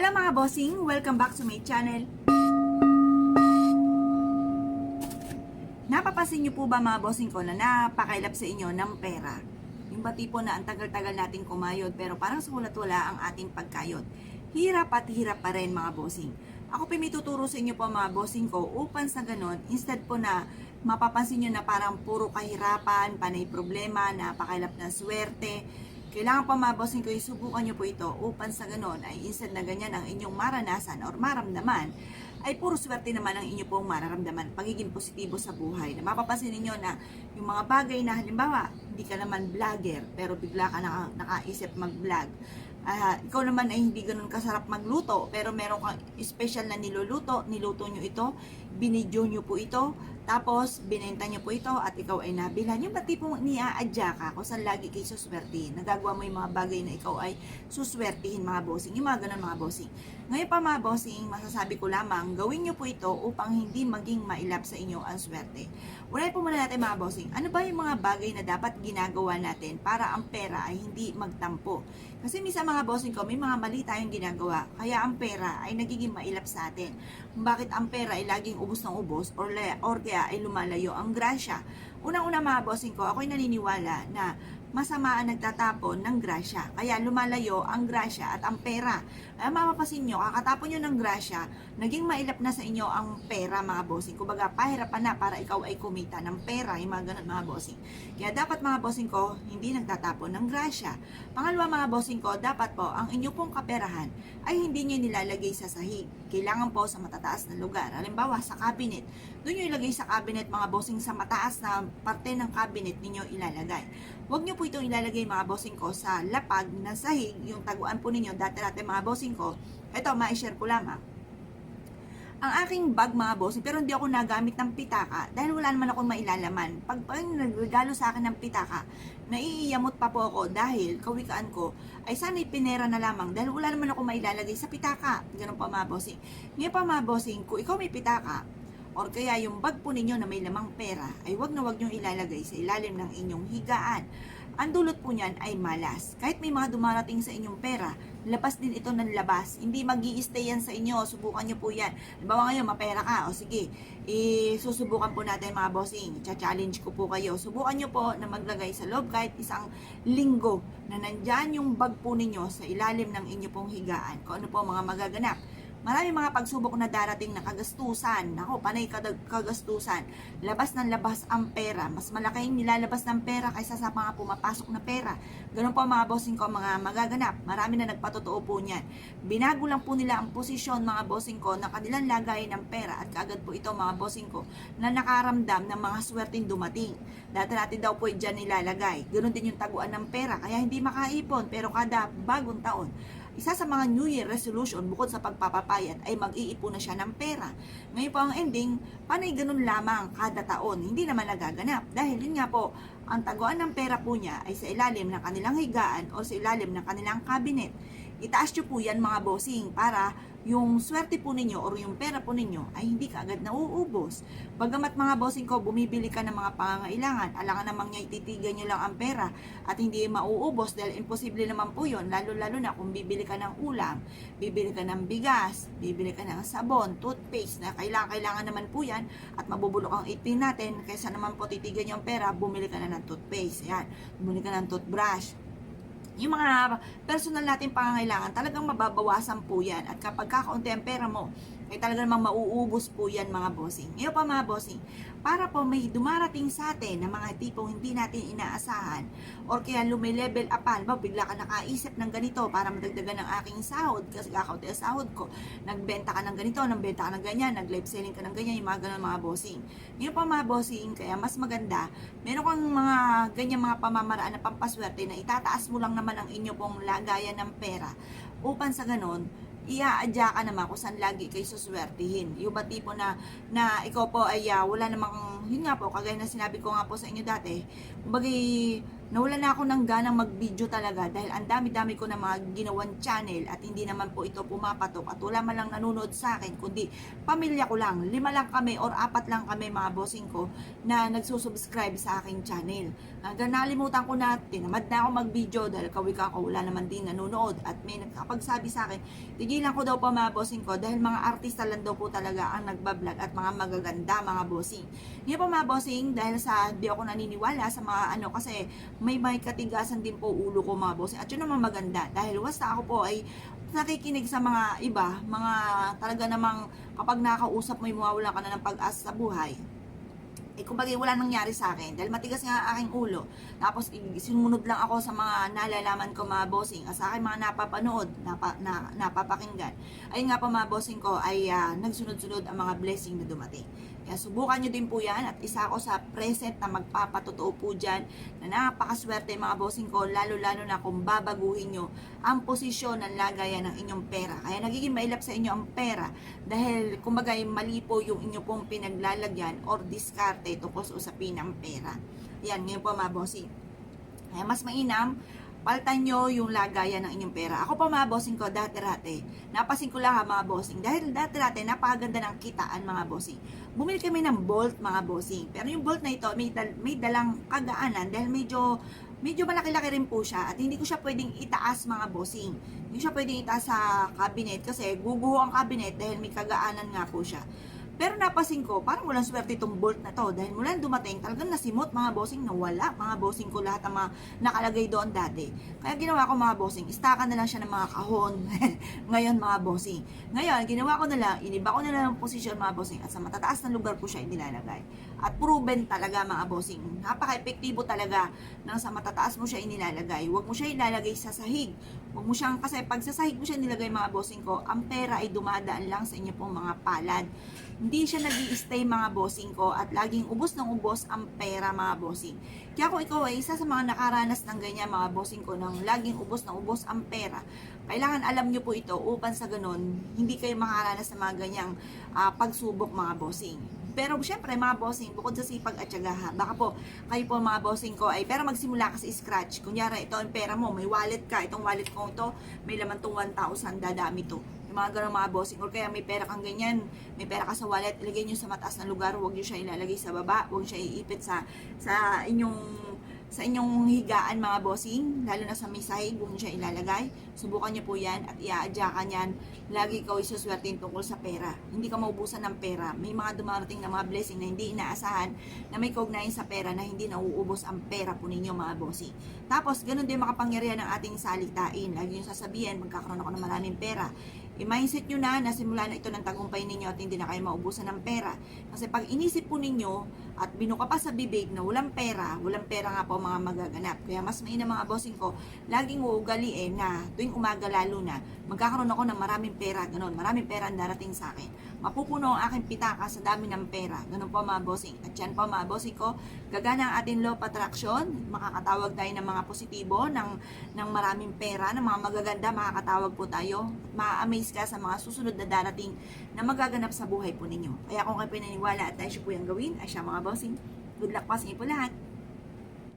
Hello mga bossing! Welcome back to my channel. Napapansin niyo po ba mga bossing ko na napakailap sa inyo ng pera? Yung ba tipo na ang tagal-tagal nating kumayod pero parang sulat wala ang ating pagkayod. Hirap at hirap pa rin mga bossing. Ako po may tuturo sa inyo po mga bossing ko upang sa ganon, instead po na mapapansin niyo na parang puro kahirapan, panay problema, napakailap na swerte, kailangan pa mga bossing ko, isubukan nyo po ito upang sa ganon ay instead na ganyan ang inyong maranasan or maramdaman, ay puro swerte naman ang inyo pong mararamdaman, pagiging positibo sa buhay. Na mapapansin ninyo na yung mga bagay na halimbawa, hindi ka naman vlogger, pero bigla ka nakaisip mag-vlog. Ikaw naman ay hindi ganun kasarap magluto, pero meron kang special na niluto nyo ito, binidyo nyo po ito, tapos binenta nyo po ito at ikaw ay nabilhan. Yung pati pong niaadya ka kung saan lagi kayo suswertihin, nagagawa mo yung mga bagay na ikaw ay suswertihin mga bossing, yung mga ganun mga bossing. Ngayon pa mga bossing, masasabi ko lamang, gawin nyo po ito upang hindi maging mailap sa inyo ang swerte. Unahin po muna natin mga bossing, ano ba yung mga bagay na dapat ginagawa natin para ang pera ay hindi magtampo? Kasi minsan mga bossing ko, may mga mali tayong ginagawa, kaya ang pera ay nagiging mailap sa atin. Bakit ang pera ay laging ubos ng ubos or kaya ay lumalayo ang grasya? Unang-una mga bossing ko, ako'y naniniwala na masama ang nagtatapon ng grasya. Kaya lumalayo ang grasya at ang pera. Ay mapapasin nyo, kakatapon nyo ng grasya, naging mailap na sa inyo ang pera mga bossing. Kumbaga, pahirapan na para ikaw ay kumita ng pera, yung mga ganun mga bossing. Kaya dapat mga bossing ko, hindi nagtatapon ng grasya. Pangalawa mga bossing ko, dapat po, ang inyo pong kaperahan ay hindi nyo nilalagay sa sahig. Kailangan po sa matataas na lugar. Halimbawa, sa cabinet. Doon nyo ilagay sa cabinet mga bossing, sa mataas na parte ng cabinet ninyo ilalagay. Huwag nyo po itong ilalagay mga bossing ko sa lapag na sahig, yung taguan po ninyo, dati mga bossing ko. Ito, ma-share ko lamang. Ang aking bag mga bossing, pero hindi ako nagamit ng pitaka dahil wala naman akong mailalaman. Pag nagregalo sa akin ng pitaka, naiiyamot pa po ako dahil kawikaan ko ay sana'y pinera na lamang dahil wala naman akong mailalagay sa pitaka. Ganun pa mga bossing. Ngayon pa mga bossing, kung ikaw may pitaka, or kaya yung bag po ninyo na may lamang pera, ay wag na wag nyo ilalagay sa ilalim ng inyong higaan. Ang dulot po niyan ay malas. Kahit may mga dumarating sa inyong pera, labas din ito ng labas. Hindi mag-i-stay yan sa inyo. Subukan nyo po yan. Halimbawa ngayon, mapera ka. O sige, susubukan po natin mga bossing. Cha-challenge ko po kayo. Subukan nyo po na maglagay sa loob kahit isang linggo na nandyan yung bag po ninyo sa ilalim ng inyo pong higaan. Kung ano po mga magaganap. Marami mga pagsubok na darating na kagastusan. Nako, panay kagastusan. Labas ng labas ang pera. Mas malaki yung nilalabas ng pera kaysa sa mga pumapasok na pera. Ganun po mga bossing ko, mga magaganap. Marami na nagpatotoo po niyan. Binago lang po nila ang posisyon mga bossing ko na kanilang lagay ng pera at kaagad po ito mga bossing ko na nakaramdam ng mga swerteng dumating. Dati daw po dyan nilalagay. Ganun din yung taguan ng pera. Kaya hindi makaipon pero kada bagong taon, isa sa mga New Year resolution bukod sa pagpapapayat ay mag-iipon na siya ng pera. Ngayon po ang ending, panay ganun lamang kada taon, hindi naman nagaganap. Dahil yun nga po, ang taguan ng pera po niya ay sa ilalim ng kanilang higaan o sa ilalim ng kanilang cabinet. Itaas nyo po yan mga bossing para yung swerte po ninyo o yung pera po ninyo ay hindi kaagad nauubos. Bagamat mga bossing ko, bumibili ka ng mga pangangailangan, alangan namang niya ititigan nyo lang ang pera at hindi mauubos dahil imposible naman po yun, lalo-lalo na kung bibili ka ng ulam, bibili ka ng bigas, bibili ka ng sabon, toothpaste na kailangan naman po yan at mabubulok ang ipin natin kaysa naman po titigan nyo ang pera, bumili ka na ng toothpaste, yan, bumili ka ng toothbrush. Yung mga personal natin pangangailangan, talagang mababawasan po yan. At kapag kakaunti ang pera mo, ay talagang mauubos po yan mga bossing. Ngayon pa mga bossing, para po may dumarating sa atin na mga tipong hindi natin inaasahan, or kaya lumilevel up, ba, bigla ka nakaisip ng ganito para madagdagan ng aking sahod, kasi kakaunti ang sahod ko, nagbenta ka ng ganito, nagbenta ka ng ganyan, nag-live selling ka ng ganyan, yung mga ganun mga bossing. Ngayon pa mga bossing, kaya mas maganda, meron kang mga ganyan mga pamamaraan na pampaswerte na itataas mo lang naman ang inyo pong lagayan ng pera upang sa ganon, iaadya ka naman kung saan lagi kayo suswertihin. Yung ba tipo na ikaw po ay wala namang, yun nga po, kagaya na sinabi ko nga po sa inyo dati, kumbaga nawala na ako ng ganang mag-video talaga dahil ang dami-dami ko na mga ginawan channel at hindi naman po ito pumapatok at wala man lang nanonood sa akin kundi pamilya ko lang, 5 lang kami or 4 lang kami mga bossing ko na nagsusubscribe sa aking channel. Hanggang nalimutan ko na, tinamad na ako mag-video dahil kawikan ko wala naman din nanonood at may nagkapagsabi sa akin, tigilan ko daw po mga bossing ko dahil mga artista lang daw po talaga ang nagbablog at mga magaganda mga bossing. Ngayon po mga bossing, dahil sa di ako naniniwala sa mga kasi may katigasan din po ulo ko mga bossing at yun naman maganda dahil basta ako po ay nakikinig sa mga iba, mga talaga namang kapag nakausap mo, mawawala ka na ng pag-asa sa buhay. Kumbaga wala nangyari sa akin dahil matigas nga ang aking ulo. Tapos sinumunod lang ako sa mga nalalaman ko mga bossing at sa akin mga napapanood, napapakinggan. Ayun nga pa mga bossing ko ay nagsunod-sunod ang mga blessing na dumating. Kaya subukan nyo din po yan at isa ako sa present na magpapatotoo po dyan na napakaswerte mga bossing ko, lalo-lalo na kung babaguhin nyo ang posisyon ng lagayan ng inyong pera. Kaya nagiging mailap sa inyo ang pera dahil kumbaga mali po yung inyo pong pinaglalagyan or diskarte tungkol sa usapin ng pera. Yan, ngayon po mga bossing. Kaya mas mainam, paltan nyo yung lagayan ng inyong pera. Ako pa mga bossing ko, dati-rate. Napasin ko lang mga bossing. Dahil dati-rate, napakaganda ng kitaan mga bossing. Bumili kami ng Bolt mga bossing. Pero yung Bolt na ito, may dalang kagaanan dahil medyo malaki-laki rin po siya at hindi ko siya pwedeng itaas mga bossing. Hindi siya pwedeng itaas sa cabinet kasi guguho ang cabinet dahil may kagaanan nga po siya. Pero napasin ko, parang walang swerte itong Bolt na to dahil mula dumating, talagang nasimot mga bossing, nawala mga bossing ko lahat ng mga nakalagay doon dati. Kaya ginawa ko mga bossing, istakan na lang siya ng mga kahon. Ngayon mga bossing. Ngayon, ginawa ko na lang, iniba ko na lang ang posisyon mga bossing at sa matataas na lugar ko siya inilalagay. At proven talaga mga bossing. Napaka-epektibo talaga nang sa matataas mo siya inilalagay. Huwag mo siya ilalagay sa sahig. Huwag mo siyang, kasi pag sa sahig mo siya nilagay mga bossing ko, ang pera ay dumadaan lang sa inyo pong mga palad. Hindi siya nag-i-stay mga bossing ko at laging ubos ng ubos ang pera mga bossing. Kaya kung ikaw ay isa sa mga nakaranas ng ganyan mga bossing ko nang laging ubos ng ubos ang pera, kailangan alam nyo po ito upang sa ganun hindi kayo makaranas ng mga ganyang pagsubok mga bossing. Pero syempre mga bossing, bukod sa sipag at tiyaga, baka po kayo po mga bossing ko ay pero magsimula ka sa scratch. Kunyari ito ang pera mo, may wallet ka, itong wallet ko ito, may laman tong 1,000, dadami to. Mga ganun mga bossing, or kaya may pera kang ganyan, may pera ka sa wallet, ilagay nyo sa mataas na lugar, huwag nyo siya ilalagay sa baba, huwag nyo siya iipit sa inyong higaan mga bossing, lalo na sa may sahig, huwag nyo siya ilalagay. Subukan nyo po yan at i-aadyakan yan. Lagi ikaw isuswertein tungkol sa pera. Hindi ka maubusan ng pera. May mga dumarating na mga blessing na hindi inaasahan na may kaugnayan sa pera na hindi nauubos ang pera po ninyo mga bossing. Tapos, ganun din makapangyarihan ng ating salitain. Lagi nyo sasabihin, magkakaroon ako ng maraming pera. I-mindset nyo na simula na ito ng tagumpay ninyo at hindi na kayo maubusan ng pera. Kasi pag inisip po ninyo at binuka pa sa bibig na walang pera nga po mga magaganap. Kaya mas mainam mga bossing ko, laging uugaliin na tuwing umaga lalo na, magkakaroon ako ng maraming pera, ganun. Maraming pera ang darating sa akin. Mapupuno ang aking pitaka sa dami ng pera. Ganun po mga bossing. At yan po mga bossing ko, gagana ang ating law of attraction. Makakatawag tayo ng mga positibo, ng maraming pera, ng mga magaganda, makakatawag po tayo. Ma-amaze ka sa mga susunod na darating na magaganap sa buhay po ninyo. Kaya kung kayo pinaniwala at tayo siya po yung gawin, ay siya mga bossing. Good luck po sa inyo po lahat.